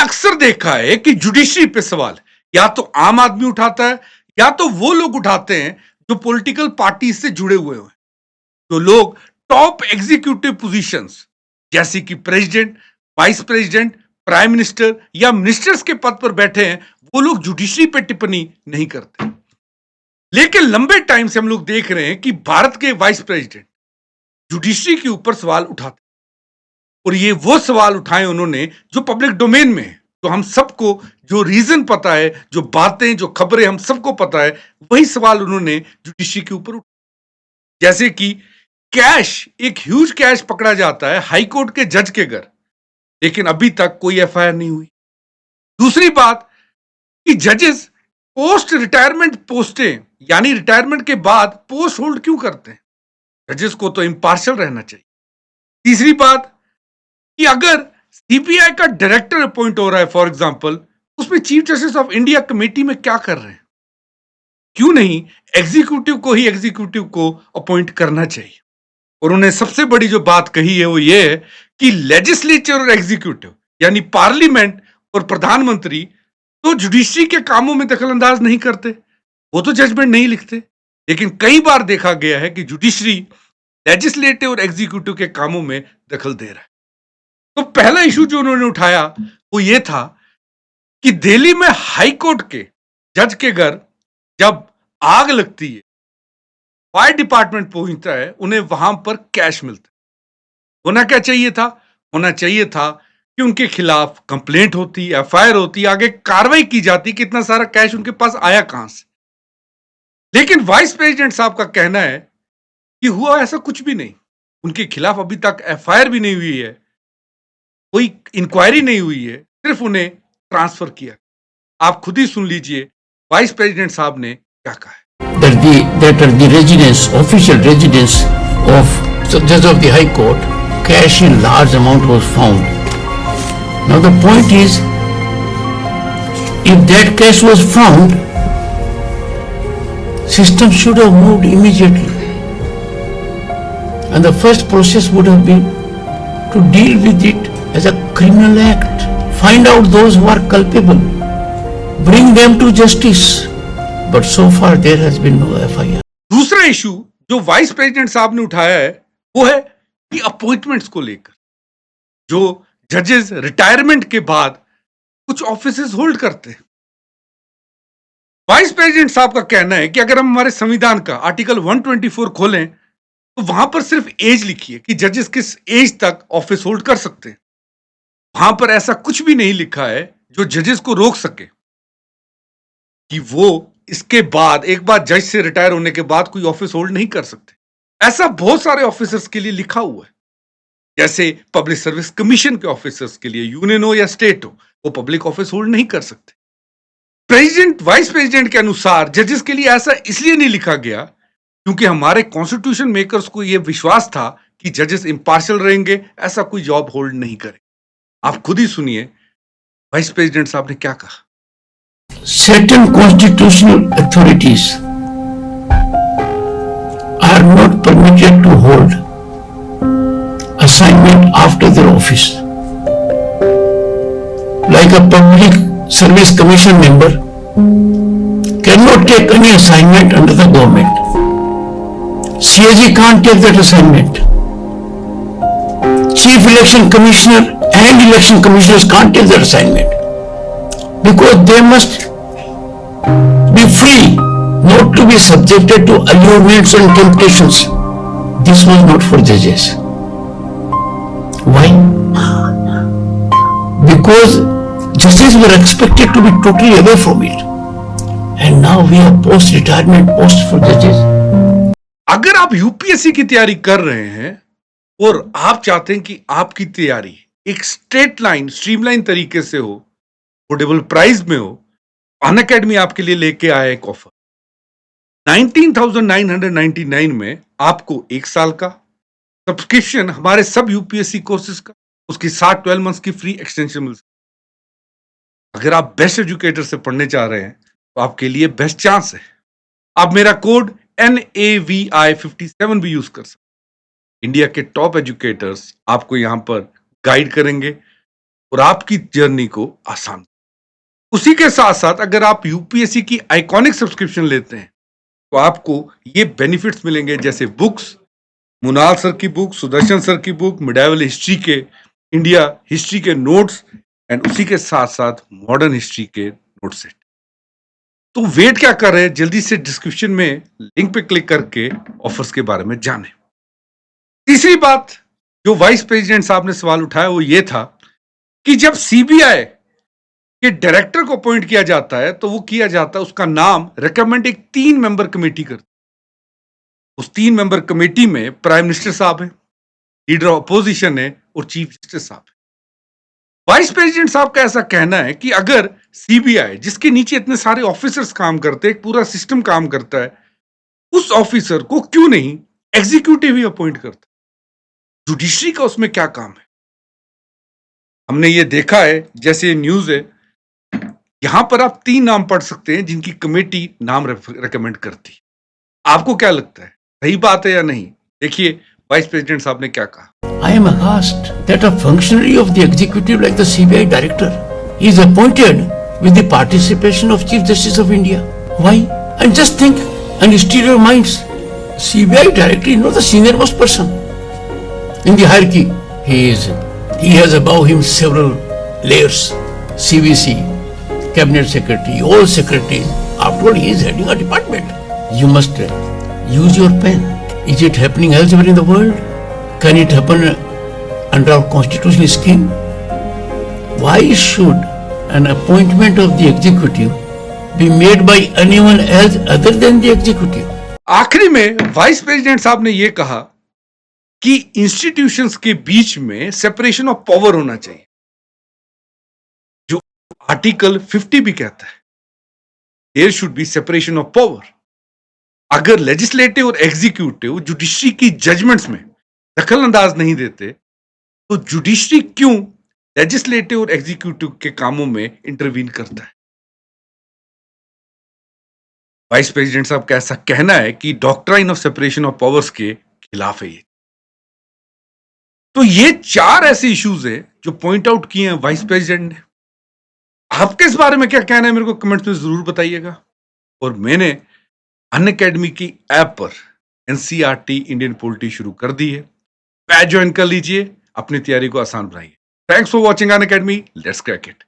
अक्सर देखा है कि जुडिशरी पे सवाल या तो आम आदमी उठाता है या तो वो लोग उठाते हैं जो पॉलिटिकल पार्टी से जुड़े हुए हैं। जो लोग टॉप एग्जीक्यूटिव पोजीशंस जैसे कि president, vice president, prime minister या मिनिस्टर्स के पद पर बैठे हैं, वो लोग जुडिशरी पे टिप्पणी नहीं करते। लेकिन लंबे टाइम से हम लोग देख रहे हैं कि भारत के वाइस प्रेसिडेंट जुडिशरी के ऊपर सवाल उठाते, और ये वो सवाल उठाए उन्होंने जो पब्लिक डोमेन में है, तो हम सबको जो रीजन पता है, जो बातें, जो खबरें हम सबको पता है, वही सवाल उन्होंने जुडिशरी के ऊपर उठाए। जैसे कि कैश, एक ह्यूज कैश पकड़ा जाता है हाई कोर्ट के जज के घर, लेकिन अभी तक कोई एफआईआर नहीं हुई। दूसरी बात कि जजेस पोस्ट रिटायरमेंट पोस्टें यानी रिटायरमेंट के बाद पोस्ट होल्ड क्यों करते हैं? जजेस को तो इंपार्शियल रहना चाहिए। तीसरी बात कि अगर सीबीआई का डायरेक्टर अपॉइंट हो रहा है फॉर एग्जांपल, उसमें chief justice of India committee में क्या कर रहे हैं? क्यों नहीं एग्जीक्यूटिव को ही एग्जीक्यूटिव को अपॉइंट करना चाहिए? और उन्होंने सबसे बड़ी जो बात कही है वो ये है कि लेजिस्लेचर और एग्जीक्यूटिव यानी पार्लियामेंट और प्रधानमंत्री तो जुडिशरी के कामों में दखल अंदाज नहीं करते, वो तो जजमेंट नहीं लिखते। लेकिन कई बार देखा गया है कि जुडिशरी लेजिस्लेटिव और एग्जीक्यूटिव के कामों में दखल दे रहा है। तो पहला इशू जो उन्होंने उठाया वो ये था कि दिल्ली में हाई कोर्ट के जज के घर जब आग लगती है, फायर डिपार्टमेंट पहुंचता है, उन्हें वहां पर कैश मिलता है। होना क्या चाहिए था? होना चाहिए था कि उनके खिलाफ कंप्लेंट होती, एफआईआर होती, आगे कार्रवाई की जाती कि इतना सारा कैश उनके पास आया कहां से। लेकिन वाइस प्रेसिडेंट साहब का कहना है कि हुआ ऐसा कुछ भी नहीं, उनके खिलाफ अभी तक एफआईआर भी नहीं हुई है, कोई इंक्वायरी नहीं हुई है, सिर्फ उन्हें ट्रांसफर किया। आप खुद ही सुन लीजिए वाइस प्रेसिडेंट साहब ने क्या कहा है। That are the residence, official residence of judge of the High Court, cash in large amount was found. Now the point is, if that cash was found, system should have moved immediately, and the first process would have been to deal with it as a criminal act, find out those who are culpable, bring them to justice. But so far there has been no FIR. दूसरा issue जो vice president साहब ने उठाया है वो है कि appointments को लेकर जो जजेस रिटायरमेंट के बाद कुछ ऑफिसेस होल्ड करते हैं। वाइस प्रेसिडेंट साहब का कहना है कि अगर हम हमारे संविधान का आर्टिकल 124 खोलें तो वहां पर सिर्फ एज लिखी है कि जजेस किस एज तक ऑफिस होल्ड कर सकते हैं। वहां पर ऐसा कुछ भी नहीं लिखा है जो जजेस को रोक सके कि वो इसके बाद एक बार जज से रिटायर होने के बाद कोई ऑफिस होल्ड नहीं कर सकते। ऐसा बहुत सारे ऑफिसर्स के लिए लिखा हुआ है, जैसे पब्लिक सर्विस कमीशन के ऑफिसर्स के लिए, यूनियन हो या स्टेट हो, वो पब्लिक ऑफिस होल्ड नहीं कर सकते। प्रेसिडेंट, वाइस प्रेसिडेंट के अनुसार जजेस के लिए ऐसा इसलिए नहीं लिखा गया क्योंकि हमारे कॉन्स्टिट्यूशन मेकर्स को यह विश्वास था कि जजेस इंपार्शियल रहेंगे, ऐसा कोई जॉब होल्ड नहीं करे। आप खुद ही सुनिए वाइस प्रेसिडेंट साहब ने क्या कहा। Certain constitutional authorities are not permitted to hold assignment after their office. Like a public service commission member cannot take any assignment under the government. CAG can't take that assignment. Chief Election Commissioner and election commissioners can't take that assignment because they must be free, not to be subjected to allurements and temptations. This was not for judges. Why? Because judges were expected to be totally away from it. And now we have post-retirement posts for judges. अगर आप UPSC की तैयारी कर रहे हैं और आप चाहते हैं कि आपकी तैयारी एक स्ट्रेट लाइन, स्ट्रीमलाइन तरीके से हो, अफोर्डेबल प्राइस में हो, अनअकैडमी आपके लिए लेके आया एक ऑफर। 19,999 में आपको एक साल का सब्सक्रिप्शन हमारे सब यूपीएससी कोर्सेज का, उसकी 12 मंथ्स की फ्री एक्सटेंशन मिल सकती है। अगर आप बेस्ट एजुकेटर से पढ़ने चाह रहे हैं तो आपके लिए बेस्ट चांस है। आप मेरा कोड NAVI57 भी यूज कर सकते हैं। इंडिया के टॉप एजुकेटर्स आपको यहां पर गाइड करेंगे, और आपकी जर्नी को आसान। उसी के साथ साथ अगर आप यूपीएससी की आइकॉनिक सब्सक्रिप्शन लेते हैं तो आपको ये बेनिफिट्स मिलेंगे, जैसे बुक्स, मुनाल सर की बुक, सुदर्शन सर की बुक, मिडाइवल हिस्ट्री के, इंडिया हिस्ट्री के नोट्स, एंड उसी के साथ साथ मॉडर्न हिस्ट्री के नोट सेट। तो वेट क्या कर रहे हैं, जल्दी से डिस्क्रिप्शन में लिंक पे क्लिक करके ऑफर्स के बारे में जानें। तीसरी बात जो वाइस प्रेसिडेंट साहब ने सवाल उठाया वो ये था कि जब सीबीआई के डायरेक्टर को अपॉइंट किया जाता है तो वो किया जाता है, उसका नाम रिकमेंड एक 3 मेंबर कमेटी करती है। उस 3 मेंबर कमेटी में प्राइम मिनिस्टर साहब है, लीडर ऑपोजिशन है और चीफ जस्टिस साहब है। वाइस प्रेसिडेंट साहब का ऐसा कहना है कि अगर सीबीआई, जिसके नीचे इतने सारे ऑफिसर्स काम करते हैं, एक पूरा सिस्टम काम करता है, उस ऑफिसर को क्यों नहीं एग्जीक्यूटिव ही अपॉइंट करता? जुडिशरी का उसमें क्या काम है? हमने ये देखा है, जैसे न्यूज है, यहां पर आप 3 नाम पढ़ सकते हैं जिनकी कमेटी नाम रेकमेंड करती है। आपको क्या लगता है, सही बात है या नहीं? देखिए वाइस प्रेसिडेंट साहब ने क्या कहा। I am aghast that a functionary of the executive like the CBI director is appointed with the participation of Chief Justice of India. Why? And just think and steer your minds. CBI director is not the senior most person in the hierarchy. He has above him several layers. CVC, Cabinet Secretary, all secretaries. After all, he is heading a department. You must use your pen. Is it happening elsewhere in the world? Can it happen under our constitutional scheme? Why should an appointment of the executive be made by anyone else other than the executive? आखिरी में vice president साहब ने यह कहा कि institutions के बीच में separation of power होना चाहिए, जो आर्टिकल 50 भी कहता है, there should be separation of power. अगर लेजिस्लेटिव और एग्जीक्यूटिव जुडिशरी की जजमेंट्स में दखल अंदाज नहीं देते तो जुडिशरी क्यों लेजिस्लेटिव और एग्जीक्यूटिव के कामों में इंटरवीन करता है? वाइस प्रेसिडेंट साहब का ऐसा कहना है कि doctrine of separation of powers के खिलाफ है ये। तो ये 4 ऐसे इश्यूज हैं जो पॉइंट आउट किए हैं वाइस प्रेसिडेंट ने। आपके इस बारे में क्या कहना है, मेरे को कमेंट्स में जरूर बताइएगा। और मैंने अनअकैडमी की ऐप पर एनसीईआरटी इंडियन पॉलिटी शुरू कर दी है, बैच ज्वाइन कर लीजिए, अपनी तैयारी को आसान बनाइए। Thanks for watching Unacademy, let's crack it.